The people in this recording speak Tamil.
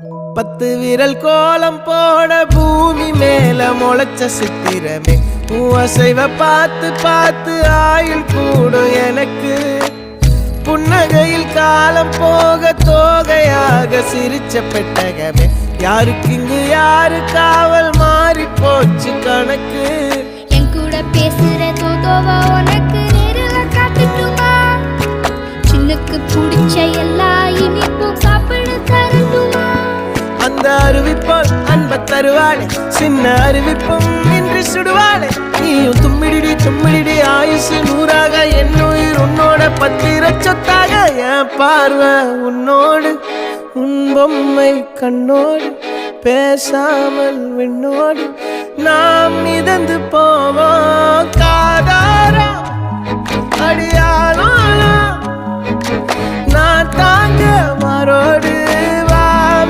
10 விரல் கோலம் போட பூமி மேல முளைச்ச சித்திரமே அசைவ பார்த்து பார்த்து ஆயுள் கூடும் எனக்கு புன்னகையில் காலம் போக தோகையாக சிரிச்ச பெட்டகமே யாருக்கு இங்கு யாரு காவல் மாறி போச்சு கணக்கு என் கூட பேசுற தோதோவா உனக்கு நேரில் காட்டுட்டுமா சின்னுக்கு பிடிச்ச எல்லா இனிப்பும் சாப்பிட தரட்டுமா அந்த அறிவிப்பால் அன்ப தருவாளே சின்ன அறிவிப்பும் இன்றி சுடுவாளே நீயும் தும்மிடி தும்மிடி ஆயுசு 100ஆக என் உயிர் உன்னோட 10 லட்சத்தாக என் பார்வை உன்னோடு உன் பொம்மை கண்ணோடு பேசாமல் விண்ணோடு நாம் மிதந்து போவோம் காதாரா அடியாலும்